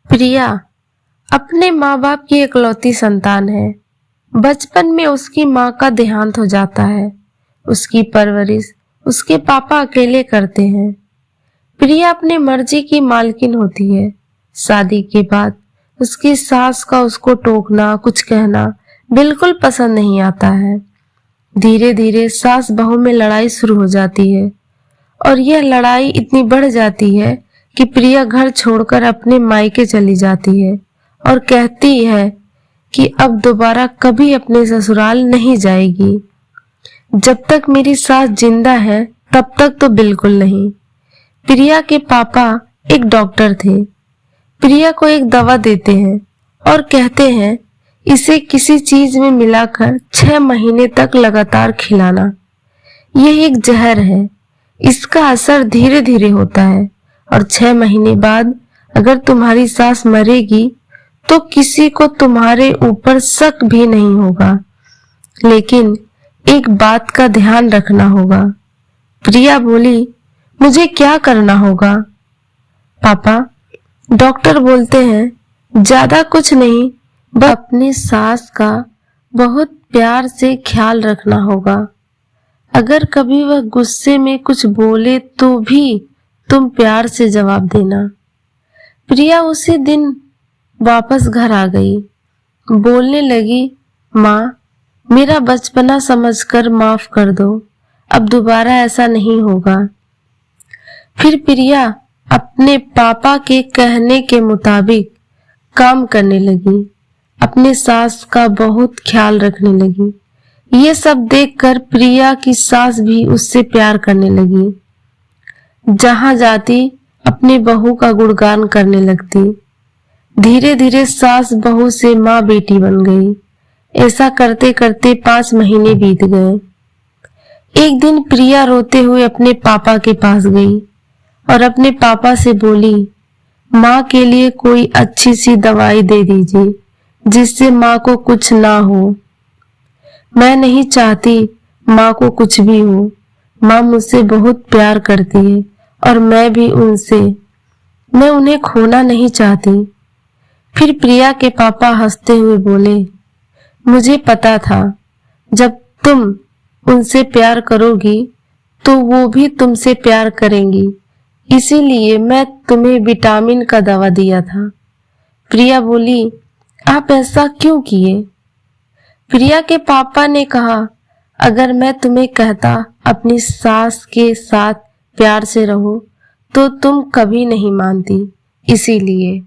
प्रिया अपने माँ बाप की इकलौती संतान है। बचपन में उसकी माँ का देहांत हो जाता है। उसकी परवरिश उसके पापा अकेले करते हैं। प्रिया अपनी मर्जी की मालकिन होती है। शादी के बाद उसकी सास का उसको टोकना, कुछ कहना बिल्कुल पसंद नहीं आता है। धीरे धीरे सास बहू में लड़ाई शुरू हो जाती है और यह लड़ाई इतनी बढ़ जाती है कि प्रिया घर छोड़कर अपने मायके चली जाती है और कहती है कि अब दोबारा कभी अपने ससुराल नहीं जाएगी। जब तक मेरी सास जिंदा है तब तक तो बिल्कुल नहीं। प्रिया के पापा एक डॉक्टर थे। प्रिया को एक दवा देते हैं और कहते हैं इसे किसी चीज में मिलाकर 6 महीने तक लगातार खिलाना। यह एक जहर है। इसका असर धीरे धीरे होता है और 6 महीने बाद अगर तुम्हारी सास मरेगी तो किसी को तुम्हारे ऊपर शक भी नहीं होगा। लेकिन एक बात का ध्यान रखना होगा। प्रिया बोली, मुझे क्या करना होगा? पापा, डॉक्टर बोलते हैं ज्यादा कुछ नहीं, बस अपनी सास का बहुत प्यार से ख्याल रखना होगा। अगर कभी वह गुस्से में कुछ बोले तो भी तुम प्यार से जवाब देना। प्रिया उसी दिन वापस घर आ गई। बोलने लगी, माँ, मेरा बचपना समझकर माफ कर दो, अब दोबारा ऐसा नहीं होगा। फिर प्रिया अपने पापा के कहने के मुताबिक काम करने लगी। अपने सास का बहुत ख्याल रखने लगी। ये सब देखकर प्रिया की सास भी उससे प्यार करने लगी। जहां जाती अपनी बहू का गुणगान करने लगती। धीरे धीरे सास बहू से माँ बेटी बन गई। ऐसा करते करते 5 महीने बीत गए। एक दिन प्रिया रोते हुए अपने पापा के पास गई और अपने पापा से बोली, माँ के लिए कोई अच्छी सी दवाई दे दीजिए जिससे माँ को कुछ ना हो। मैं नहीं चाहती माँ को कुछ भी हो। माँ मुझसे बहुत प्यार करती है और मैं भी उनसे। मैं उन्हें खोना नहीं चाहती। फिर प्रिया के पापा हंसते हुए बोले, मुझे पता था जब तुम उनसे प्यार करोगी तो वो भी तुमसे प्यार करेंगी, इसीलिए मैं तुम्हें विटामिन का दवा दिया था। प्रिया बोली, आप ऐसा क्यों किए? प्रिया के पापा ने कहा, अगर मैं तुम्हें कहता अपनी सास के साथ प्यार से रहो तो तुम कभी नहीं मानती, इसीलिए।